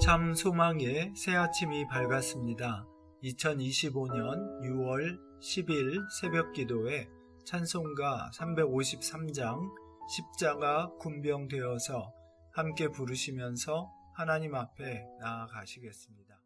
참 소망의 새 아침이 밝았습니다. 2025년 6월 10일 새벽 기도에 찬송가 353장 십자가 군병되어서 함께 부르시면서 하나님 앞에 나아가시겠습니다.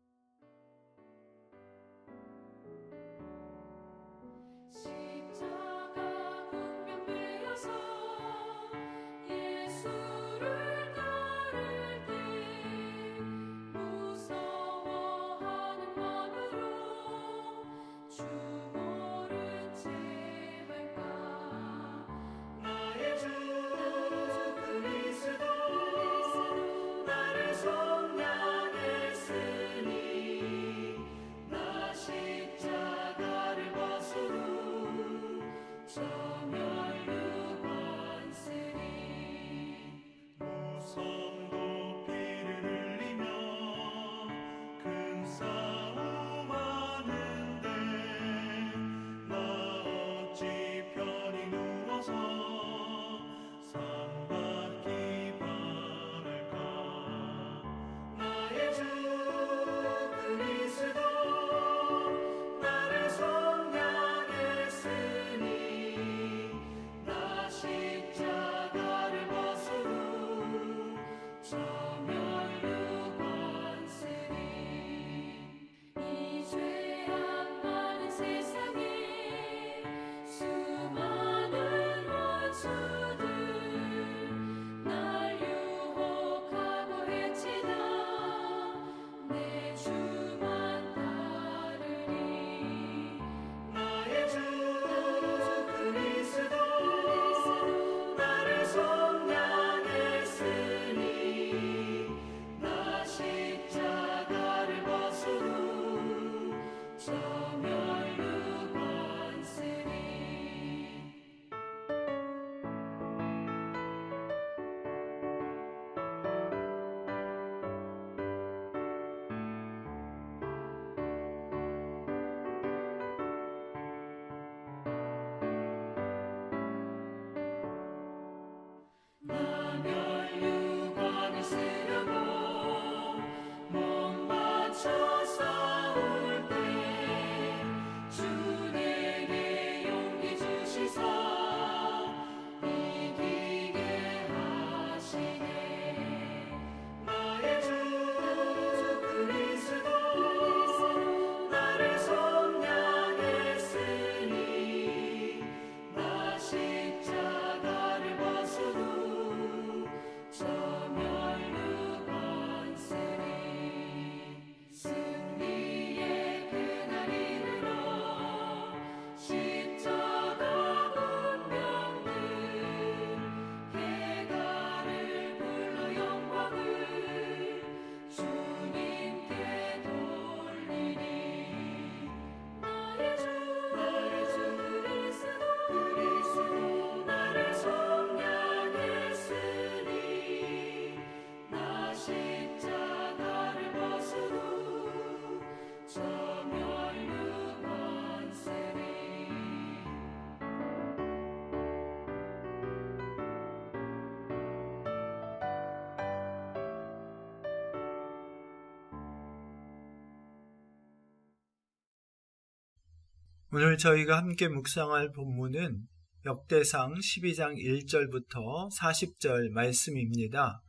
오늘 저희가 함께 묵상할 본문은 역대상 12장 1절부터 40절 말씀입니다.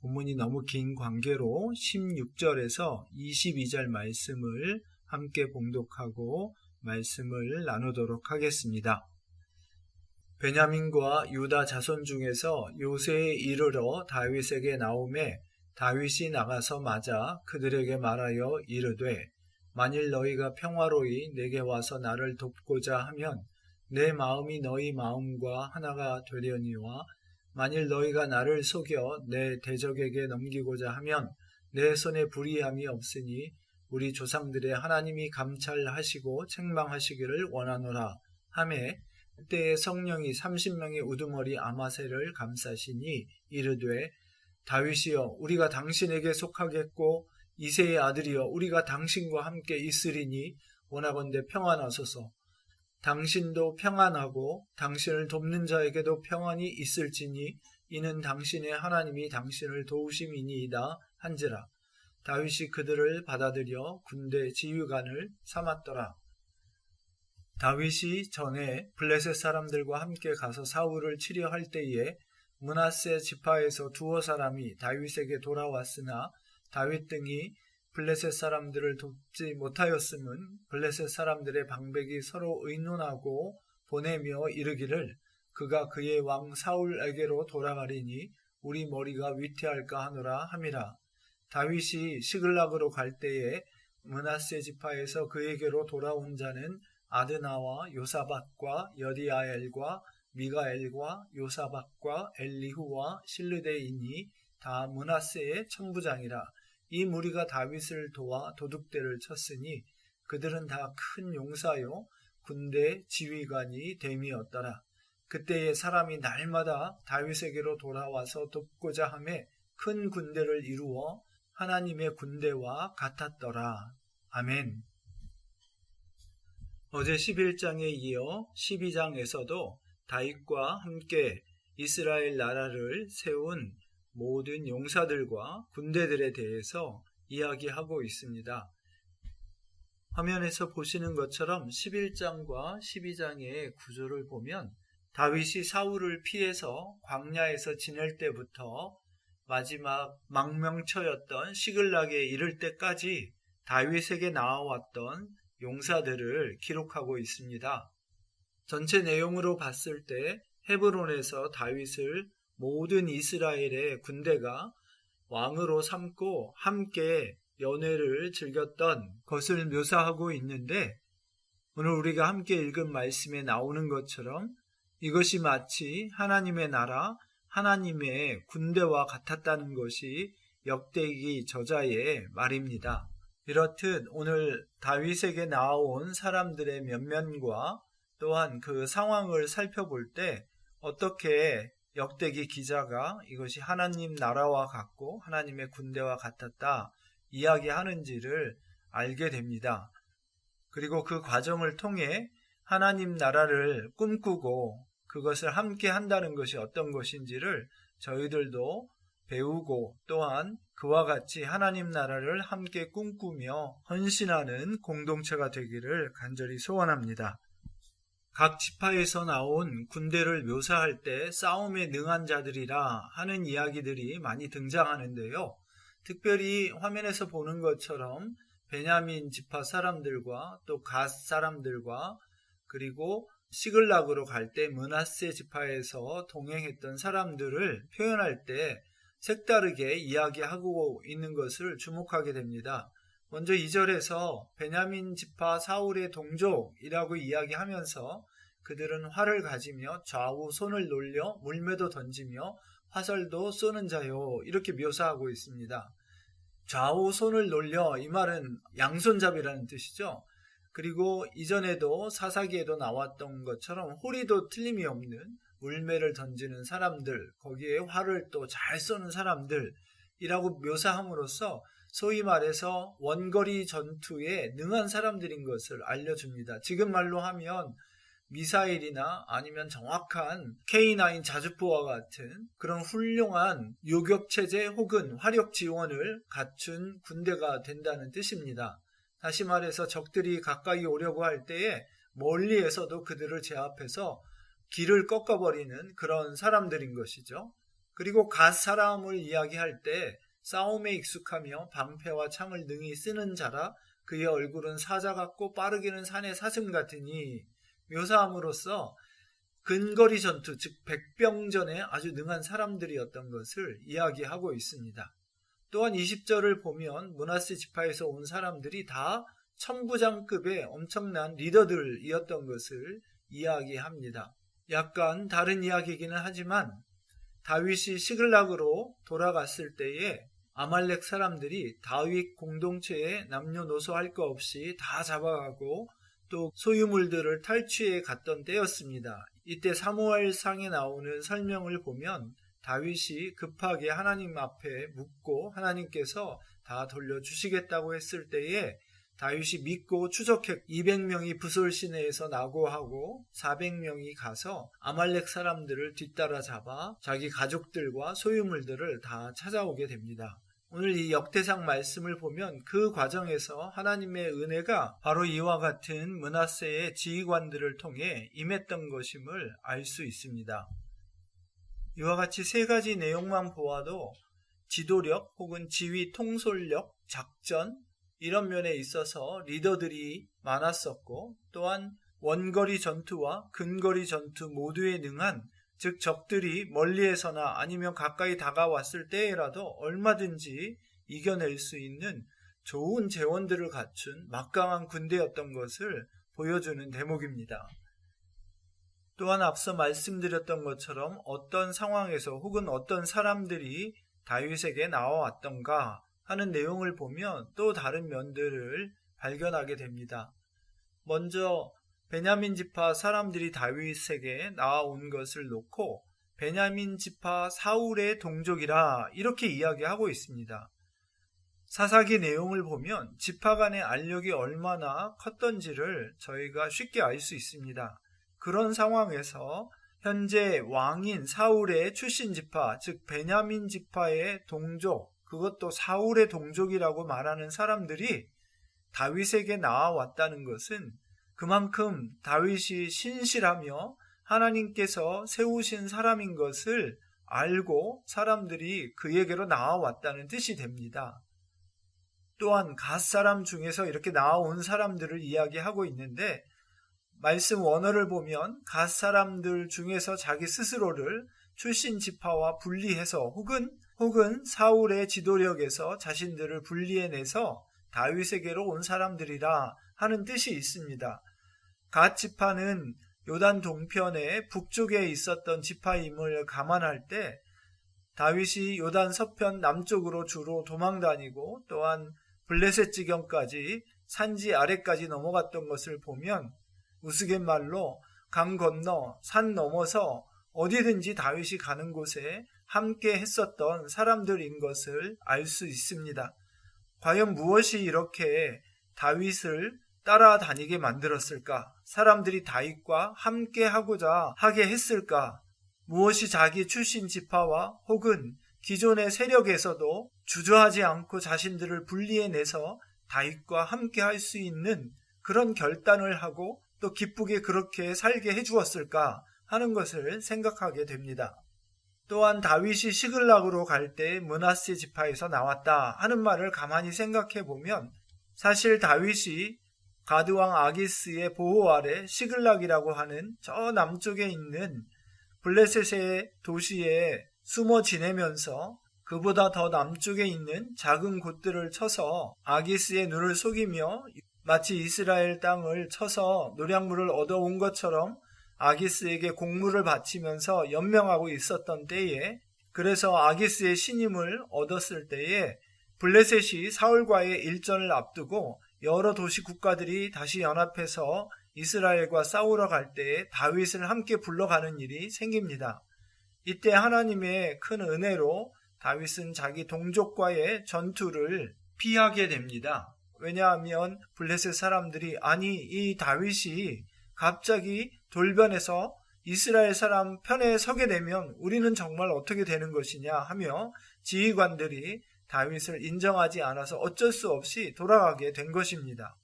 본문이 너무 긴 관계로 16절에서 22절 말씀을 함께 봉독하고 말씀을 나누도록 하겠습니다. 베냐민과 유다 자손 중에서 요새에 이르러 다윗에게 나오매 다윗이 나가서 맞아 그들에게 말하여 이르되 만일 너희가 평화로이 내게 와서 나를 돕고자 하면 내 마음이 너희 마음과 하나가 되려니와 만일 너희가 나를 속여 내 대적에게 넘기고자 하면 내 손에 불의함이 없으니 우리 조상들의 하나님이 감찰하시고 책망하시기를 원하노라 하매 그때에 성령이 30명의 우두머리 아마새를 감싸시니 이르되 다윗이여 우리가 당신에게 속하겠고 이새의 아들이여 우리가 당신과 함께 있으리니 원하건대 평안하소서. 당신도 평안하고 당신을 돕는 자에게도 평안이 있을지니 이는 당신의 하나님이 당신을 도우심이니이다 한지라. 다윗이 그들을 받아들여 군대 지휘관을 삼았더라. 다윗이 전에 블레셋 사람들과 함께 가서 사울을 치려 할 때에 므낫세 지파에서 두어 사람이 다윗에게 돌아왔으나 다윗 등이 블레셋 사람들을 돕지 못하였음은 블레셋 사람들의 방백이 서로 의논하고 보내며 이르기를 그가 그의 왕 사울에게로 돌아가리니 우리 머리가 위태할까 하노라 함이라. 다윗이 시글락으로 갈 때에 므낫세 지파에서 그에게로 돌아온 자는 아드나와 요사박과 여디아엘과 미가엘과 요사박과 엘리후와 실르데이니 다 므낫세의 천부장이라. 이 무리가 다윗을 도와 도둑대를 쳤으니 그들은 다 큰 용사요 군대 지휘관이 됨이었더라. 그때에 사람이 날마다 다윗에게로 돌아와서 돕고자 하매 큰 군대를 이루어 하나님의 군대와 같았더라. 아멘. 어제 11장에 이어 12장에서도 다윗과 함께 이스라엘 나라를 세운 모든 용사들과 군대들에 대해서 이야기하고 있습니다. 화면에서 보시는 것처럼 11장과 12장의 구조를 보면 다윗이 사울을 피해서 광야에서 지낼 때부터 마지막 망명처였던 시글락에 이를 때까지 다윗에게 나와왔던 용사들을 기록하고 있습니다. 전체 내용으로 봤을 때 헤브론에서 다윗을 모든 이스라엘의 군대가 왕으로 삼고 함께 연회를 즐겼던 것을 묘사하고 있는데 오늘 우리가 함께 읽은 말씀에 나오는 것처럼 이것이 마치 하나님의 나라, 하나님의 군대와 같았다는 것이 역대기 저자의 말입니다. 이렇듯 오늘 다윗에게 나온 사람들의 면면과 또한 그 상황을 살펴볼 때 어떻게 역대기 기자가 이것이 하나님 나라와 같고 하나님의 군대와 같았다 이야기하는지를 알게 됩니다. 그리고 그 과정을 통해 하나님 나라를 꿈꾸고 그것을 함께 한다는 것이 어떤 것인지를 저희들도 배우고 또한 그와 같이 하나님 나라를 함께 꿈꾸며 헌신하는 공동체가 되기를 간절히 소원합니다. 각 지파에서 나온 군대를 묘사할 때 싸움에 능한 자들이라 하는 이야기들이 많이 등장하는데요. 특별히 화면에서 보는 것처럼 베냐민 지파 사람들과 또 갓 사람들과 그리고 시글락으로 갈 때 므낫세 지파에서 동행했던 사람들을 표현할 때 색다르게 이야기하고 있는 것을 주목하게 됩니다. 먼저 2절에서 베냐민 지파 사울의 동족이라고 이야기하면서 그들은 활을 가지며 좌우 손을 놀려 물매도 던지며 화살도 쏘는 자요 이렇게 묘사하고 있습니다. 좌우 손을 놀려 이 말은 양손잡이라는 뜻이죠. 그리고 이전에도 사사기에도 나왔던 것처럼 호리도 틀림이 없는 물매를 던지는 사람들, 거기에 활을 또 잘 쏘는 사람들이라고 묘사함으로써 소위 말해서 원거리 전투에 능한 사람들인 것을 알려줍니다. 지금 말로 하면 미사일이나 아니면 정확한 K9 자주포와 같은 그런 훌륭한 요격체제 혹은 화력 지원을 갖춘 군대가 된다는 뜻입니다. 다시 말해서 적들이 가까이 오려고 할 때에 멀리에서도 그들을 제압해서 길을 꺾어버리는 그런 사람들인 것이죠. 그리고 갓 사람을 이야기할 때 싸움에 익숙하며 방패와 창을 능히 쓰는 자라 그의 얼굴은 사자 같고 빠르기는 산의 사슴 같으니 묘사함으로써 근거리 전투, 즉 백병전에 아주 능한 사람들이었던 것을 이야기하고 있습니다. 또한 20절을 보면 므낫세 지파에서 온 사람들이 다 천부장급의 엄청난 리더들이었던 것을 이야기합니다. 약간 다른 이야기이기는 하지만 다윗이 시글락으로 돌아갔을 때에 아말렉 사람들이 다윗 공동체에 남녀노소 할 것 없이 다 잡아가고 또 소유물들을 탈취해 갔던 때였습니다. 이때 사무엘상에 나오는 설명을 보면 다윗이 급하게 하나님 앞에 묻고 하나님께서 다 돌려주시겠다고 했을 때에 다윗이 믿고 추적했 200명이 부솔 시내에서 나고하고 400명이 가서 아말렉 사람들을 뒤따라 잡아 자기 가족들과 소유물들을 다 찾아오게 됩니다. 오늘 이 역대상 말씀을 보면 그 과정에서 하나님의 은혜가 바로 이와 같은 므낫세의 지휘관들을 통해 임했던 것임을 알 수 있습니다. 이와 같이 세 가지 내용만 보아도 지도력 혹은 지휘 통솔력, 작전 이런 면에 있어서 리더들이 많았었고, 또한 원거리 전투와 근거리 전투 모두에 능한, 즉 적들이 멀리에서나 아니면 가까이 다가왔을 때에라도 얼마든지 이겨낼 수 있는 좋은 재원들을 갖춘 막강한 군대였던 것을 보여주는 대목입니다. 또한 앞서 말씀드렸던 것처럼 어떤 상황에서 혹은 어떤 사람들이 다윗에게 나와왔던가 하는 내용을 보면 또 다른 면들을 발견하게 됩니다. 먼저 베냐민 지파 사람들이 다윗에게 나와온 것을 놓고 베냐민 지파 사울의 동족이라 이렇게 이야기하고 있습니다. 사사기 내용을 보면 지파 간의 알력이 얼마나 컸던지를 저희가 쉽게 알 수 있습니다. 그런 상황에서 현재 왕인 사울의 출신 지파, 즉 베냐민 지파의 동족, 그것도 사울의 동족이라고 말하는 사람들이 다윗에게 나와왔다는 것은 그만큼 다윗이 신실하며 하나님께서 세우신 사람인 것을 알고 사람들이 그에게로 나와왔다는 뜻이 됩니다. 또한 갓 사람 중에서 이렇게 나와온 사람들을 이야기하고 있는데, 말씀 원어를 보면 갓 사람들 중에서 자기 스스로를 출신 지파와 분리해서 혹은 사울의 지도력에서 자신들을 분리해내서 다윗에게로 온 사람들이라 하는 뜻이 있습니다. 갓 지파는 요단 동편의 북쪽에 있었던 지파임을 감안할 때 다윗이 요단 서편 남쪽으로 주로 도망다니고 또한 블레셋 지경까지 산지 아래까지 넘어갔던 것을 보면 우스갯말로 강 건너 산 넘어서 어디든지 다윗이 가는 곳에 함께 했었던 사람들인 것을 알 수 있습니다. 과연 무엇이 이렇게 다윗을 따라다니게 만들었을까? 사람들이 다윗과 함께 하고자 하게 했을까? 무엇이 자기 출신 지파와 혹은 기존의 세력에서도 주저하지 않고 자신들을 분리해내서 다윗과 함께 할 수 있는 그런 결단을 하고 또 기쁘게 그렇게 살게 해주었을까 하는 것을 생각하게 됩니다. 또한 다윗이 시글락으로 갈 때 므낫세 지파에서 나왔다 하는 말을 가만히 생각해 보면 사실 다윗이 가드왕 아기스의 보호 아래 시글락이라고 하는 저 남쪽에 있는 블레셋의 도시에 숨어 지내면서 그보다 더 남쪽에 있는 작은 곳들을 쳐서 아기스의 눈을 속이며 마치 이스라엘 땅을 쳐서 노략물을 얻어온 것처럼 아기스에게 공물을 바치면서 연명하고 있었던 때에, 그래서 아기스의 신임을 얻었을 때에 블레셋이 사울과의 일전을 앞두고 여러 도시 국가들이 다시 연합해서 이스라엘과 싸우러 갈 때에 다윗을 함께 불러가는 일이 생깁니다. 이때 하나님의 큰 은혜로 다윗은 자기 동족과의 전투를 피하게 됩니다. 왜냐하면 블레셋 사람들이 아니 이 다윗이 갑자기 돌변해서 이스라엘 사람 편에 서게 되면 우리는 정말 어떻게 되는 것이냐 하며 지휘관들이 다윗을 인정하지 않아서 어쩔 수 없이 돌아가게 된 것입니다.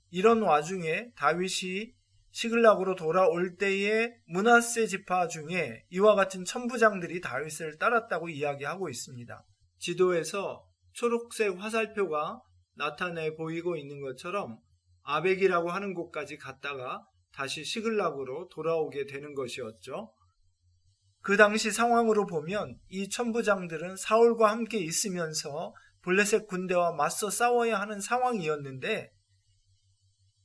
이런 와중에 다윗이 시글락으로 돌아올 때에 므낫세 지파 중에 이와 같은 천부장들이 다윗을 따랐다고 이야기하고 있습니다. 지도에서 초록색 화살표가 나타내 보이고 있는 것처럼 아벡이라고 하는 곳까지 갔다가 다시 시글락으로 돌아오게 되는 것이었죠. 그 당시 상황으로 보면 이 천부장들은 사울과 함께 있으면서 블레셋 군대와 맞서 싸워야 하는 상황이었는데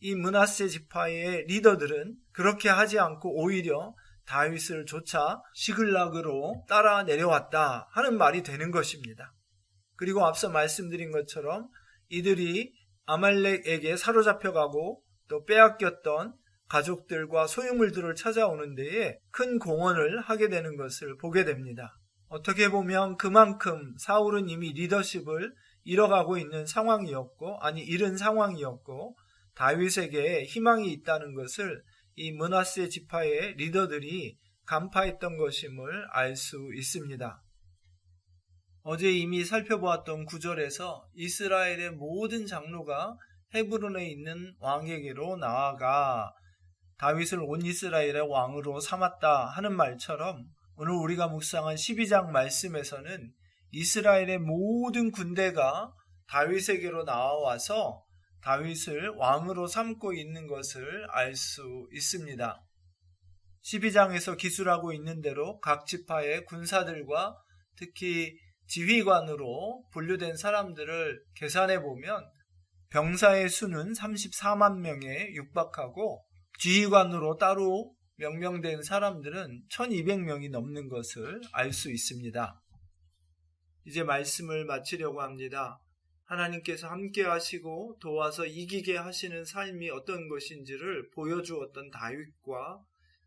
이 므낫세 지파의 리더들은 그렇게 하지 않고 오히려 다윗을 쫓아 시글락으로 따라 내려왔다 하는 말이 되는 것입니다. 그리고 앞서 말씀드린 것처럼 이들이 아말렉에게 사로잡혀가고 또 빼앗겼던 가족들과 소유물들을 찾아오는 데에 큰 공헌을 하게 되는 것을 보게 됩니다. 어떻게 보면 그만큼 사울은 이미 리더십을 잃어가고 있는 상황이었고, 잃은 상황이었고, 다윗에게 희망이 있다는 것을 이 므낫세 지파의 리더들이 간파했던 것임을 알 수 있습니다. 어제 이미 살펴보았던 구절에서 이스라엘의 모든 장로가 헤브론에 있는 왕에게로 나아가 다윗을 온 이스라엘의 왕으로 삼았다 하는 말처럼 오늘 우리가 묵상한 12장 말씀에서는 이스라엘의 모든 군대가 다윗에게로 나와서 다윗을 왕으로 삼고 있는 것을 알 수 있습니다. 12장에서 기술하고 있는 대로 각 지파의 군사들과 특히 지휘관으로 분류된 사람들을 계산해 보면 병사의 수는 34만 명에 육박하고 지휘관으로 따로 명명된 사람들은 1200명이 넘는 것을 알 수 있습니다. 이제 말씀을 마치려고 합니다. 하나님께서 함께 하시고 도와서 이기게 하시는 삶이 어떤 것인지를 보여주었던 다윗과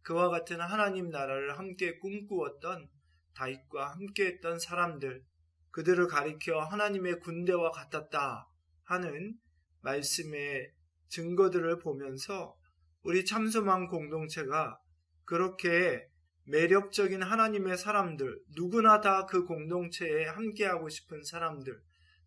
그와 같은 하나님 나라를 함께 꿈꾸었던 다윗과 함께했던 사람들, 그들을 가리켜 하나님의 군대와 같았다 하는 말씀의 증거들을 보면서 우리 참소망 공동체가 그렇게 매력적인 하나님의 사람들, 누구나 다 그 공동체에 함께하고 싶은 사람들,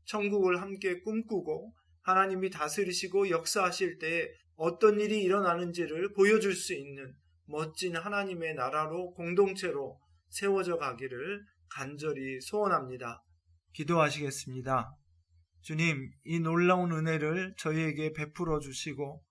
천국을 함께 꿈꾸고 하나님이 다스리시고 역사하실 때에 어떤 일이 일어나는지를 보여줄 수 있는 멋진 하나님의 나라로 공동체로 세워져 가기를 간절히 소원합니다. 기도하시겠습니다. 주님, 이 놀라운 은혜를 저희에게 베풀어 주시고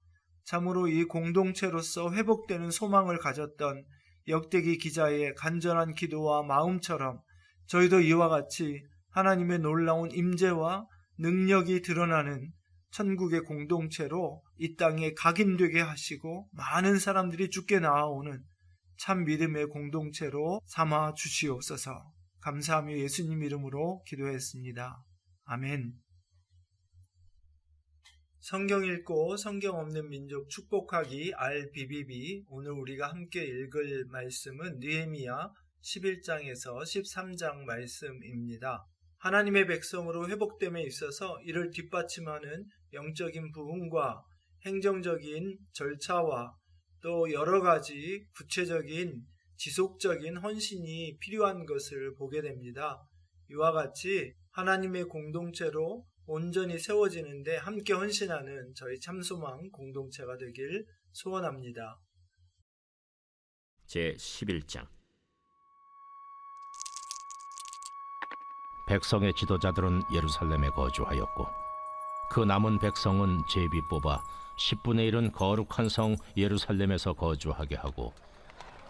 참으로 이 공동체로서 회복되는 소망을 가졌던 역대기 기자의 간절한 기도와 마음처럼 저희도 이와 같이 하나님의 놀라운 임재와 능력이 드러나는 천국의 공동체로 이 땅에 각인되게 하시고 많은 사람들이 주께 나아오는 참 믿음의 공동체로 삼아 주시옵소서. 감사하며 예수님 이름으로 기도했습니다. 아멘. 성경 읽고 성경 없는 민족 축복하기 RBBB. 오늘 우리가 함께 읽을 말씀은 느헤미야 11장에서 13장 말씀입니다. 하나님의 백성으로 회복됨에 있어서 이를 뒷받침하는 영적인 부흥과 행정적인 절차와 또 여러 가지 구체적인 지속적인 헌신이 필요한 것을 보게 됩니다. 이와 같이 하나님의 공동체로 온전히 세워지는데 함께 헌신하는 저희 참소망 공동체가 되길 소원합니다. 제11장. 백성의 지도자들은 예루살렘에 거주하였고 그 남은 백성은 제비 뽑아 10분의 1은 거룩한 성 예루살렘에서 거주하게 하고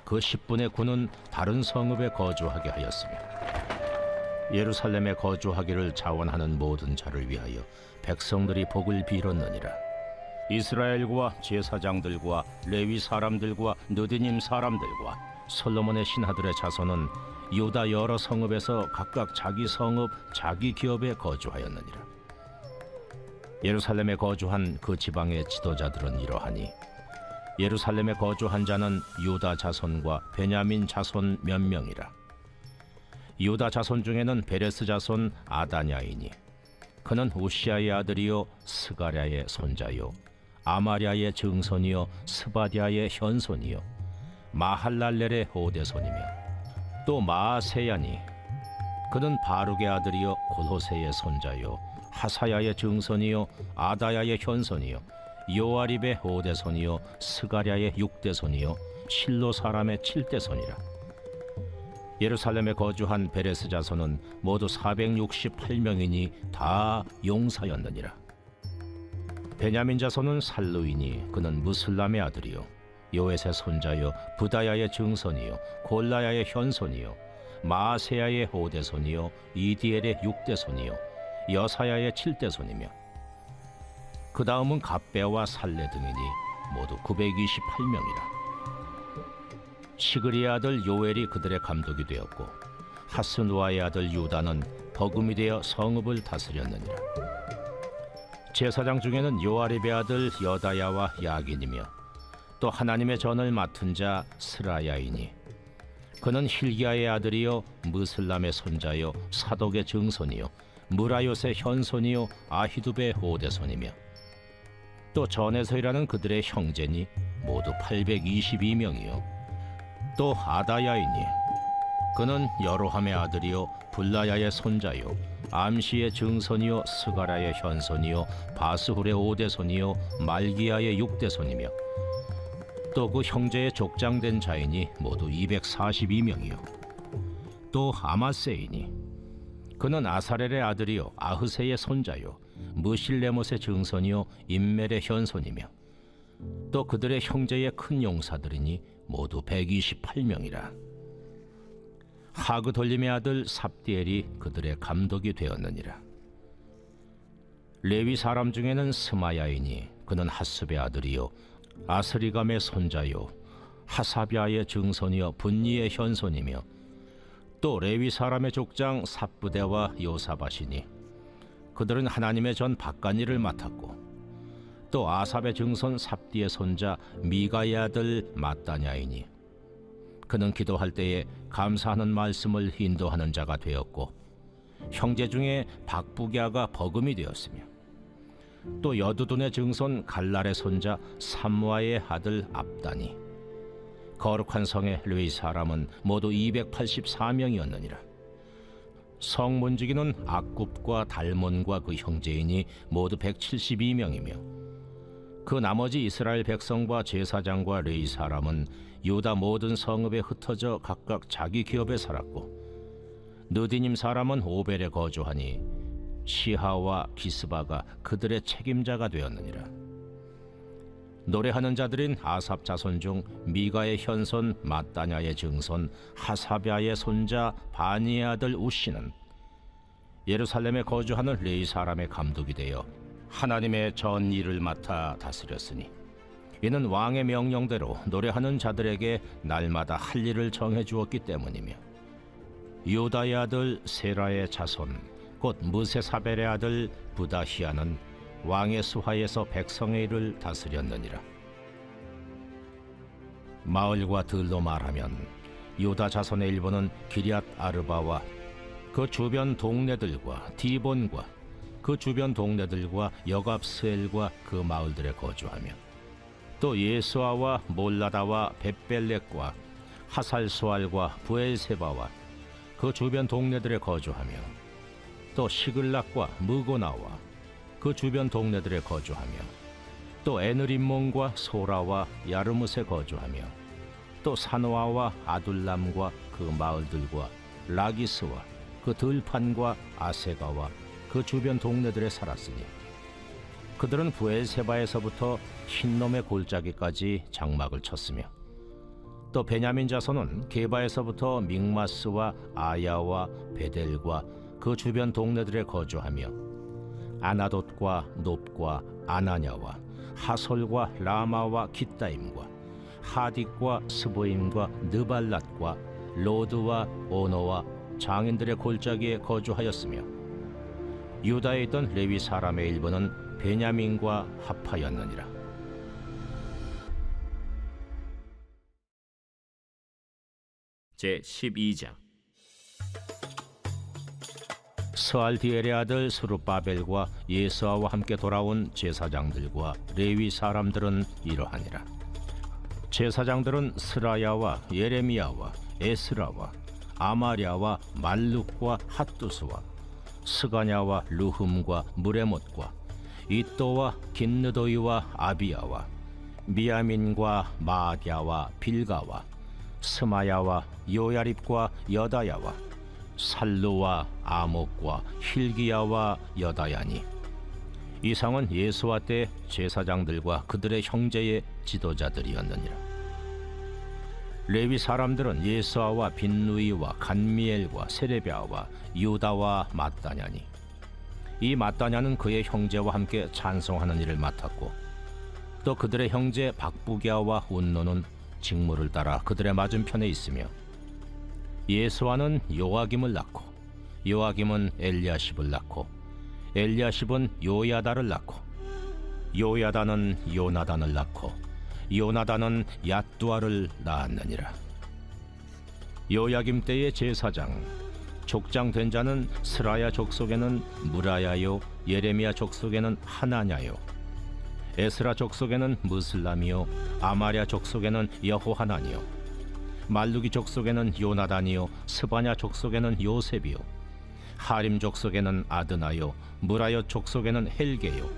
그 10분의 9는 다른 성읍에 거주하게 하였으며 예루살렘에 거주하기를 자원하는 모든 자를 위하여 백성들이 복을 빌었느니라. 이스라엘과 제사장들과 레위 사람들과 느디님 사람들과 솔로몬의 신하들의 자손은 유다 여러 성읍에서 각각 자기 성읍 자기 기업에 거주하였느니라. 예루살렘에 거주한 그 지방의 지도자들은 이러하니 예루살렘에 거주한 자는 유다 자손과 베냐민 자손 몇 명이라. 유다 자손 중에는 베레스 자손 아다냐이니 그는 우시아의 아들이요 스가랴의 손자요 아마랴의 증손이요 스바디아의 현손이요 마할랄렐의 호대손이며 또 마아세야니 그는 바룩의 아들이요 골호세의 손자요 하사야의 증손이요 아다야의 현손이요 요아립의 호대손이요 스가랴의 육대손이요 실로 사람의 칠대손이라. 예루살렘에 거주한 베레스 자손은 모두 468명이니 다 용사였느니라. 베냐민 자손은 살루이니 그는 무슬람의 아들이요 요엣의 손자요 부다야의 증손이요 골라야의 현손이요 마아세야의 호대손이요 이디엘의 육대손이요 여사야의 칠대손이며 그 다음은 갑배와 살레 등이니 모두 928명이라. 시그리의 아들 요엘이 그들의 감독이 되었고 하스누아의 아들 유다는 버금이 되어 성읍을 다스렸느니라. 제사장 중에는 요아립의 아들 여다야와 야긴이며 또 하나님의 전을 맡은 자 스라야이니 그는 힐기야의 아들이요 무슬람의 손자요 사독의 증손이요 무라요의 현손이요 아히두베의 호대손이며 또 전에서 일하는 그들의 형제니 모두 822명이요 또 아다야이니 그는 여로함의 아들이요 불라야의 손자요 암시의 증손이요 스가라의 현손이요 바스훌의 5대손이요 말기야의 6대손이며 또 그 형제의 족장된 자인이 모두 242명이요 또 아마세이니 그는 아사렐의 아들이요 아흐세의 손자요 무실레못의 증손이요 임멜의 현손이며 또 그들의 형제의 큰 용사들이니 모두 128명이라. 하그돌림의 아들 삽디엘이 그들의 감독이 되었느니라. 레위 사람 중에는 스마야이니 그는 하습의 아들이요 아스리감의 손자요 하사비아의 증손이요 분니의 현손이며 또 레위 사람의 족장 삽부대와 요사바시니 그들은 하나님의 전 바깥일을 맡았고 또 아삽의 증손 삽디의 손자 미가의 아들 마따냐이니 그는 기도할 때에 감사하는 말씀을 인도하는 자가 되었고 형제 중에 박부갸가 버금이 되었으며 또 여두둔의 증손 갈랄의 손자 삼무아의 아들 압다니 거룩한 성의 레위 사람은 모두 284명이었느니라. 성 문지기는 악굽과 달몬과 그 형제이니 모두 172명이며 그 나머지 이스라엘 백성과 제사장과 레위 사람은 유다 모든 성읍에 흩어져 각각 자기 기업에 살았고 느디님 사람은 오벨에 거주하니 시하와 기스바가 그들의 책임자가 되었느니라. 노래하는 자들인 아삽 자손 중 미가의 현손 마따냐의 증손 하사비아의 손자 바니의 아들 우시는 예루살렘에 거주하는 레위 사람의 감독이 되어 하나님의 전 일을 맡아 다스렸으니 이는 왕의 명령대로 노래하는 자들에게 날마다 할 일을 정해 주었기 때문이며 유다의 아들 세라의 자손 곧 무세사벨의 아들 부다히아는 왕의 수하에서 백성의 일을 다스렸느니라. 마을과 들로 말하면 유다 자손의 일부는 기럇 아르바와 그 주변 동네들과 디본과 그 주변 동네들과 여갑스엘과 그 마을들에 거주하며 또 예수아와 몰라다와 벳벨렉과 하살수알과 부엘세바와 그 주변 동네들에 거주하며 또 시글락과 무고나와 그 주변 동네들에 거주하며 또 에느림몬과 소라와 야르뭇에 거주하며 또 사노아와 아둘람과 그 마을들과 라기스와 그 들판과 아세가와 그 주변 동네들에 살았으니 그들은 부엘세바에서부터 흰놈의 골짜기까지 장막을 쳤으며 또 베냐민 자손은 게바에서부터 믹마스와 아야와 베델과 그 주변 동네들에 거주하며 아나돗과 놉과 아나냐와 하솔과 라마와 깃다임과 하딕과 스보임과 느발랏과 로드와 오노와 장인들의 골짜기에 거주하였으며 유다에 있던 레위 사람의 일부는 베냐민과 합하였느니라. 제12장 스알디엘의 아들 스룹바벨과 예수아와 함께 돌아온 제사장들과 레위 사람들은 이러하니라. 제사장들은 스라야와 예레미야와 에스라와 아마랴와 말룩과 핫두스와 스가냐와 루흠과 무레못과 이또와 긴느도이와 아비야와 미야민과 마아갸와 빌가와 스마야와 요야립과 여다야와 살루와 아목과 힐기야와 여다야니 이상은 예수와 때 제사장들과 그들의 형제의 지도자들이었느니라. 레위 사람들은 예수아와 빈누이와 간미엘과 세레비아와 유다와 마따냐니 이 마따냐는 그의 형제와 함께 찬송하는 일을 맡았고 또 그들의 형제 박부갸와 운노는 직무를 따라 그들의 맞은편에 있으며 예수아는 요아김을 낳고 요아김은 엘리야십을 낳고 엘리야십은 요야다를 낳고 요야다는 요나단을 낳고 요나단은 얏두아를 낳았느니라. 요야김 때의 제사장 족장 된 자는 스라야 족속에는 무라야요 예레미야 족속에는 하나냐요 에스라 족속에는 무슬람이요 아마랴 족속에는 여호하나니요 말루기 족속에는 요나단이요 스바냐 족속에는 요셉이요 하림 족속에는 아드나요, 무라여 족속에는 헬게요,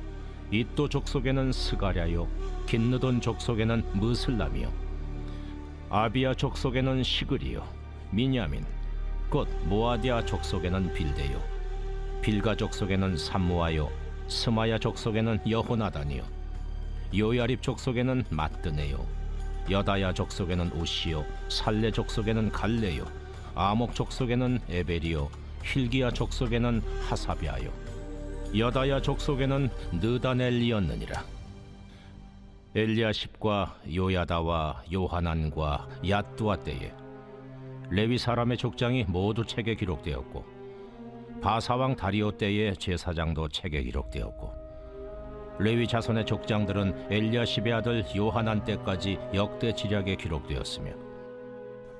이또 족속에는 스가랴요, 긴느돈 족속에는 무슬람이요, 아비야 족속에는 시그리요, 미냐민 곧 모아디아 족속에는 빌데요, 빌가 족속에는 삼무아요, 스마야 족속에는 여호나단이요, 요야립 족속에는 마뜨네요, 여다야 족속에는 우시요, 살레 족속에는 갈레요, 아목 족속에는 에베리요, 힐기야 족속에는 하사비아요, 여다야 족속에는 느다넬리였느니라. 엘리야십과 요야다와 요하난과 얏두아 때에 레위 사람의 족장이 모두 책에 기록되었고, 바사왕 다리오 때의 제사장도 책에 기록되었고, 레위 자손의 족장들은 엘리야십의 아들 요하난 때까지 역대 지략에 기록되었으며,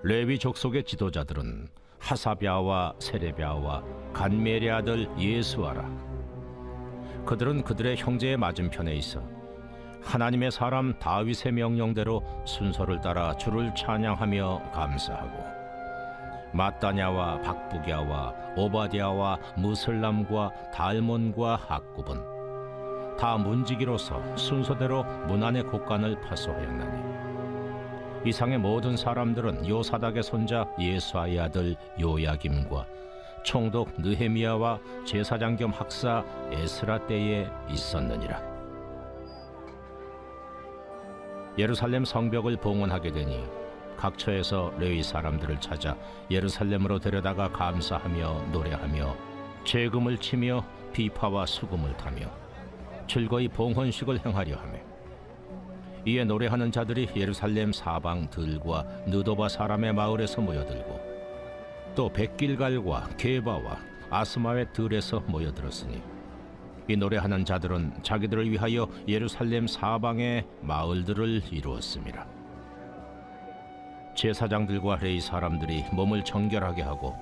레위 족속의 지도자들은 하사비아와 세레비아와 간멜의 아들 예수아라. 그들은 그들의 형제의 맞은편에 있어 하나님의 사람 다윗의 명령대로 순서를 따라 주를 찬양하며 감사하고, 마따냐와 박부기야와 오바댜와 무슬람과 달몬과 학굽은 다 문지기로서 순서대로 문안의 곡간을 파수하였나니, 이상의 모든 사람들은 요사닥의 손자 예수아의 아들 요야김과 총독 느헤미야와 제사장 겸 학사 에스라 때에 있었느니라. 예루살렘 성벽을 봉헌하게 되니 각처에서 레위 사람들을 찾아 예루살렘으로 데려다가 감사하며 노래하며 재금을 치며 비파와 수금을 타며 즐거이 봉헌식을 행하려 하며, 이에 노래하는 자들이 예루살렘 사방 들과 느도바 사람의 마을에서 모여들고, 또 백길갈과 게바와 아스마의 들에서 모여들었으니, 이 노래하는 자들은 자기들을 위하여 예루살렘 사방의 마을들을 이루었습니다. 제사장들과 레위 사람들이 몸을 정결하게 하고,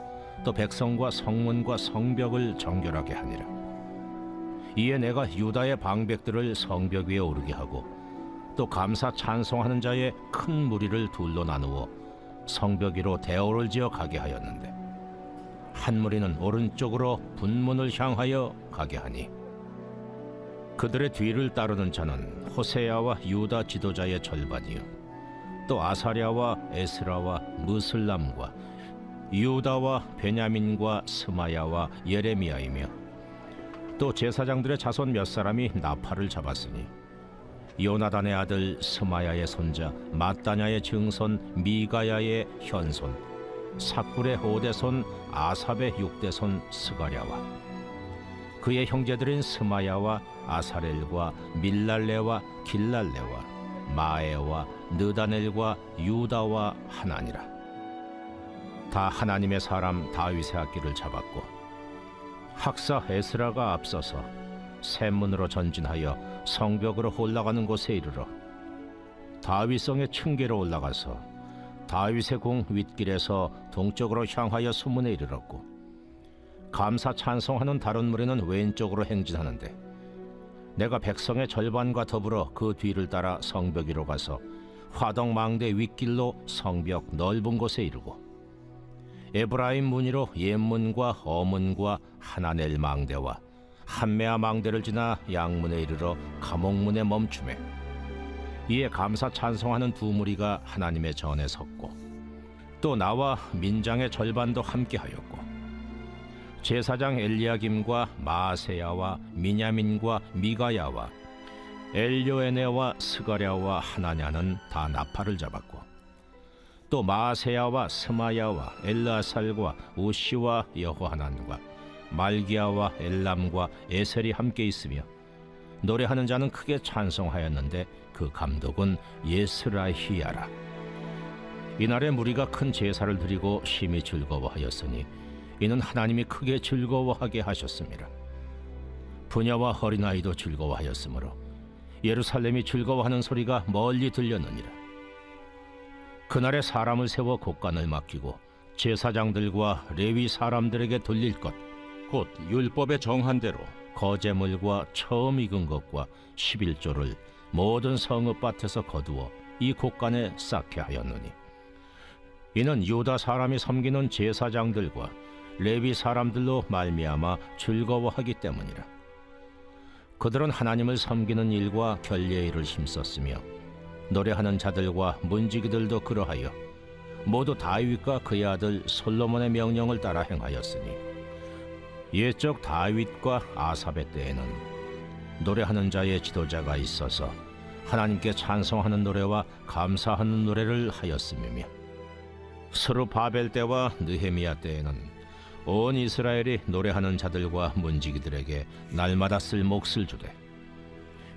또 백성과 성문과 성벽을 정결하게 하니라. 이에 내가 유다의 방백들을 성벽 위에 오르게 하고, 또 감사 찬송하는 자의 큰 무리를 둘로 나누어 성벽 위로 대오를 지어 가게 하였는데, 한 무리는 오른쪽으로 분문을 향하여 가게 하니, 그들의 뒤를 따르는 자는 호세야와 유다 지도자의 절반이요, 또 아사랴와 에스라와 무슬람과 유다와 베냐민과 스마야와 예레미야이며, 또 제사장들의 자손 몇 사람이 나팔을 잡았으니, 요나단의 아들 스마야의 손자 마따냐의 증손 미가야의 현손 삭굴의 5대손 아삽의 6대손 스가랴와 그의 형제들인 스마야와 아사렐과 밀랄레와 길랄레와 마에와 느다넬과 유다와 하나니라. 다 하나님의 사람 다윗의 악기를 잡았고, 학사 에스라가 앞서서 샘문으로 전진하여 성벽으로 올라가는 곳에 이르러 다윗성의 층계로 올라가서 다윗의 공 윗길에서 동쪽으로 향하여 수문에 이르렀고, 감사 찬송하는 다른 무리는 왼쪽으로 행진하는데, 내가 백성의 절반과 더불어 그 뒤를 따라 성벽 위로 가서 화덕망대 윗길로 성벽 넓은 곳에 이르고, 에브라임 문이로 옛문과 어문과 하나넬 망대와 한메아 망대를 지나 양문에 이르러 감옥문에 멈추매, 이에 감사 찬송하는 두 무리가 하나님의 전에 섰고, 또 나와 민장의 절반도 함께하였고, 제사장 엘리야김과 마아세야와 미냐민과 미가야와 엘요에네와 스가랴와 하나냐는 다 나팔을 잡았고, 또 마아세야와 스마야와 엘라살과 우시와 여호하난과 말기야와 엘람과 에셀이 함께 있으며, 노래하는 자는 크게 찬송하였는데 그 감독은 예스라히야라. 이날에 무리가 큰 제사를 드리고 심히 즐거워하였으니, 이는 하나님이 크게 즐거워하게 하셨습니다. 부녀와 어린아이도 즐거워하였으므로 예루살렘이 즐거워하는 소리가 멀리 들렸느니라. 그날에 사람을 세워 곡간을 맡기고 제사장들과 레위 사람들에게 돌릴 것, 곧 율법에 정한 대로 거제물과 처음 익은 것과 11조를 모든 성읍밭에서 거두어 이 곡간에 쌓게 하였느니, 이는 유다 사람이 섬기는 제사장들과 레위 사람들로 말미암아 즐거워하기 때문이라. 그들은 하나님을 섬기는 일과 결례의 일을 힘썼으며 노래하는 자들과 문지기들도 그러하여 모두 다윗과 그의 아들 솔로몬의 명령을 따라 행하였으니 옛적 다윗과 아삽의 때에는 노래하는 자의 지도자가 있어서 하나님께 찬송하는 노래와 감사하는 노래를 하였음이며 스룹바벨 때와 느헤미야 때에는 온 이스라엘이 노래하는 자들과 문지기들에게 날마다 쓸 몫을 주되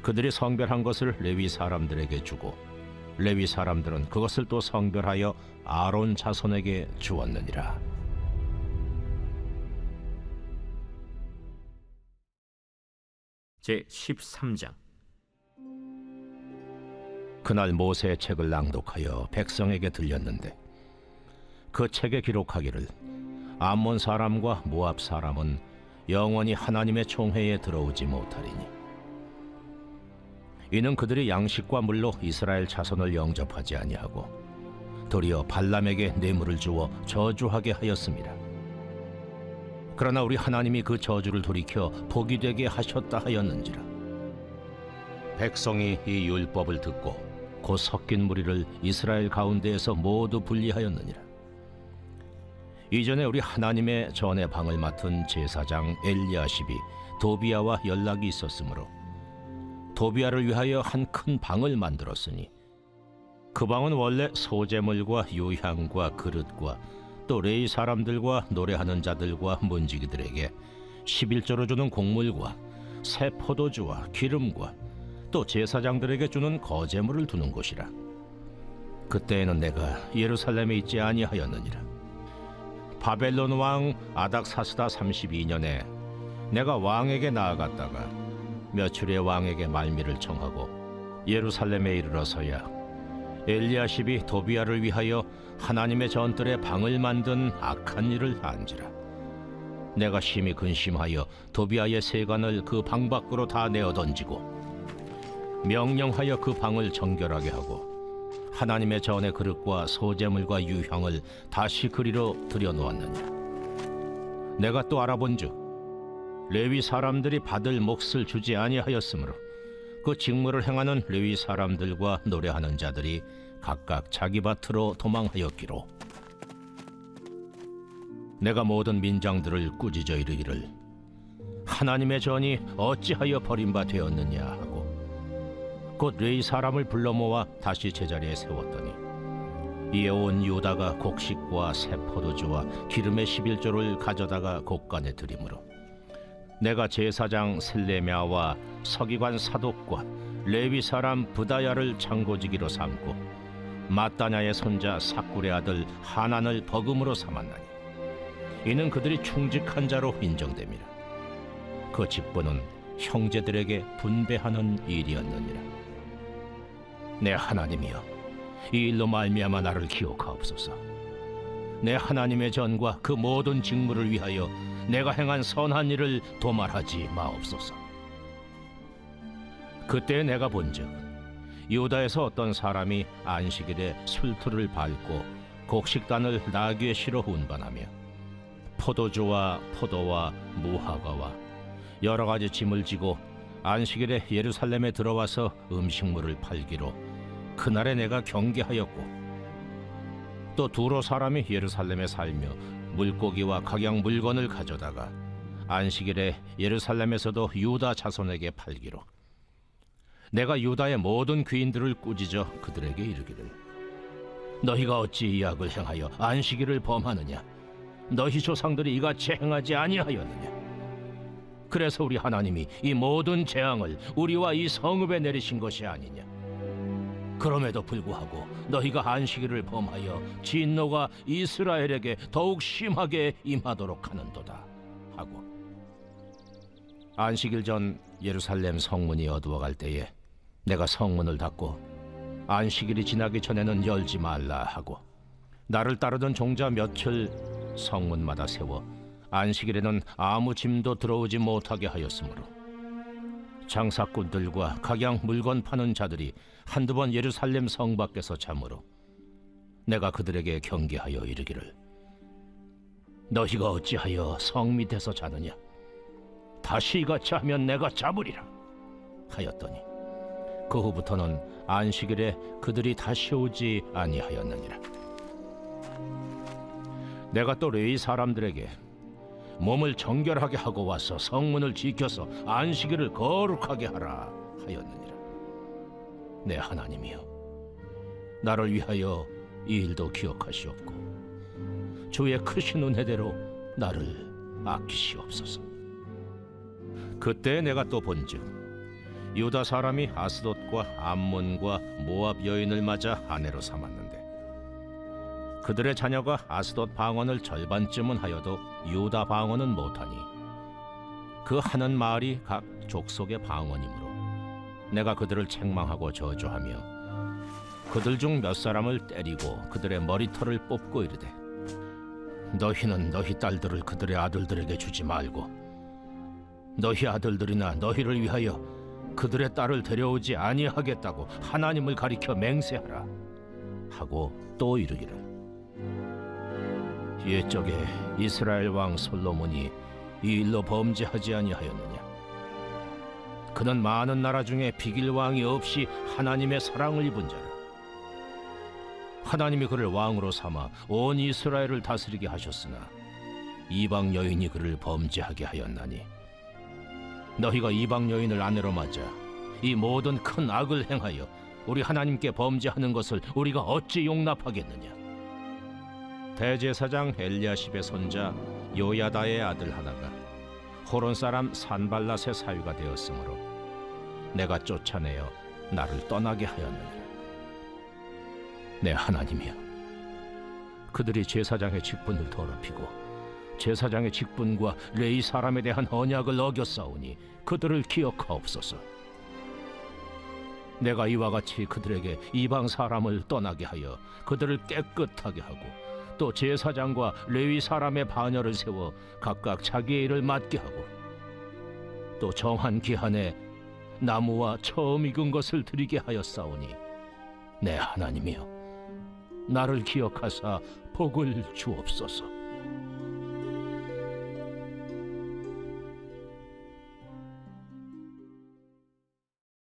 그들이 성별한 것을 레위 사람들에게 주고 레위 사람들은 그것을 또 성별하여 아론 자손에게 주었느니라. 제 13장. 그날 모세의 책을 낭독하여 백성에게 들렸는데 그 책에 기록하기를 암몬 사람과 모압 사람은 영원히 하나님의 총회에 들어오지 못하리니 이는 그들이 양식과 물로 이스라엘 자손을 영접하지 아니하고 도리어 발람에게 뇌물을 주어 저주하게 하였습니다. 그러나 우리 하나님이 그 저주를 돌이켜 복이 되게 하셨다 하였는지라. 백성이 이 율법을 듣고 곧 섞인 무리를 이스라엘 가운데에서 모두 분리하였느니라. 이전에 우리 하나님의 전의 방을 맡은 제사장 엘리야십이 도비야와 연락이 있었으므로 도비야를 위하여 한 큰 방을 만들었으니 그 방은 원래 소재물과 유향과 그릇과 또 레위 사람들과 노래하는 자들과 문지기들에게 11조로 주는 곡물과 새 포도주와 기름과 또 제사장들에게 주는 거제물을 두는 곳이라. 그때에는 내가 예루살렘에 있지 아니하였느니라. 바벨론 왕 아닥사스다 32년에 내가 왕에게 나아갔다가 며칠에 왕에게 말미를 청하고 예루살렘에 이르러서야 엘리야십이 도비야를 위하여 하나님의 전뜰에 방을 만든 악한 일을 한지라. 내가 심히 근심하여 도비야의 세간을 그 방 밖으로 다 내어 던지고 명령하여 그 방을 정결하게 하고 하나님의 전의 그릇과 소재물과 유향을 다시 그리로 들여놓았느니라. 내가 또 알아본즉 레위 사람들이 받을 몫을 주지 아니하였으므로 그 직무를 행하는 레위 사람들과 노래하는 자들이 각각 자기 밭으로 도망하였기로 내가 모든 민장들을 꾸짖어 이르기를 하나님의 전이 어찌하여 버림받되었느냐 하고 곧 레위 사람을 불러 모아 다시 제자리에 세웠더니 이에 온 유다가 곡식과 새 포도주와 기름의 11조를 가져다가 곡간에 드리므로 내가 제사장 셀레미야와 서기관 사독과 레위 사람 부다야를 창고지기로 삼고 마따냐의 손자 삭굴의 아들 하난을 버금으로 삼았나니 이는 그들이 충직한 자로 인정됨이라. 그 직분은 형제들에게 분배하는 일이었느니라. 내 하나님이여, 이 일로 말미암아 나를 기억하옵소서. 내 하나님의 전과 그 모든 직무를 위하여 내가 행한 선한 일을 도말하지 마옵소서. 그때 내가 본즉 유다에서 어떤 사람이 안식일에 술틀을 밟고 곡식단을 나귀에 실어 운반하며 포도주와 포도와 무화과와 여러 가지 짐을 지고 안식일에 예루살렘에 들어와서 음식물을 팔기로 그날에 내가 경계하였고 또 두로 사람이 예루살렘에 살며 물고기와 각양 물건을 가져다가 안식일에 예루살렘에서도 유다 자손에게 팔기로 내가 유다의 모든 귀인들을 꾸짖어 그들에게 이르기를 너희가 어찌 이 악을 행하여 안식일을 범하느냐? 너희 조상들이 이같이 행하지 아니하였느냐? 그래서 우리 하나님이 이 모든 재앙을 우리와 이 성읍에 내리신 것이 아니냐? 그럼에도 불구하고 너희가 안식일을 범하여 진노가 이스라엘에게 더욱 심하게 임하도록 하는도다 하고 안식일 전 예루살렘 성문이 어두워갈 때에 내가 성문을 닫고 안식일이 지나기 전에는 열지 말라 하고 나를 따르던 종자 며칠 성문마다 세워 안식일에는 아무 짐도 들어오지 못하게 하였으므로 장사꾼들과 각양 물건 파는 자들이 한두 번 예루살렘 성 밖에서 자므로 내가 그들에게 경계하여 이르기를 너희가 어찌하여 성 밑에서 자느냐? 다시 이같이 하면 내가 잡으리라 하였더니 그 후부터는 안식일에 그들이 다시 오지 아니하였느니라. 내가 또 레위 사람들에게 몸을 정결하게 하고 와서 성문을 지켜서 안식일을 거룩하게 하라 하였느니라. 내 하나님이여, 나를 위하여 이 일도 기억하시옵고 주의 크신 은혜대로 나를 아끼시옵소서. 그때 내가 또 본즉 유다 사람이 아스돗과 암몬과 모압 여인을 맞아 아내로 삼았는데 그들의 자녀가 아스돗 방언을 절반쯤은 하여도 유다 방언은 못하니 그 하는 말이 각 족속의 방언이므로 내가 그들을 책망하고 저주하며 그들 중 몇 사람을 때리고 그들의 머리털을 뽑고 이르되 너희는 너희 딸들을 그들의 아들들에게 주지 말고 너희 아들들이나 너희를 위하여 그들의 딸을 데려오지 아니하겠다고 하나님을 가리켜 맹세하라 하고 또 이르기를 옛적에 이스라엘 왕 솔로몬이 이 일로 범죄하지 아니하였느냐? 그는 많은 나라 중에 비길 왕이 없이 하나님의 사랑을 입은 자라. 하나님이 그를 왕으로 삼아 온 이스라엘을 다스리게 하셨으나 이방 여인이 그를 범죄하게 하였나니 너희가 이방 여인을 아내로 맞아 이 모든 큰 악을 행하여 우리 하나님께 범죄하는 것을 우리가 어찌 용납하겠느냐? 대제사장 엘리야십의 손자 요야다의 아들 하나가 호론 사람 산발랏의 사위가 되었으므로 내가 쫓아내어 나를 떠나게 하였느니라. 내 하나님이여, 그들이 제사장의 직분을 더럽히고 제사장의 직분과 레위 사람에 대한 언약을 어겼사오니 그들을 기억하옵소서. 내가 이와 같이 그들에게 이방 사람을 떠나게 하여 그들을 깨끗하게 하고 또 제사장과 레위 사람의 반열을 세워 각각 자기의 일을 맡게 하고 또 정한 기한에 나무와 처음 익은 것을 드리게 하였사오니 내 하나님이여, 나를 기억하사 복을 주옵소서.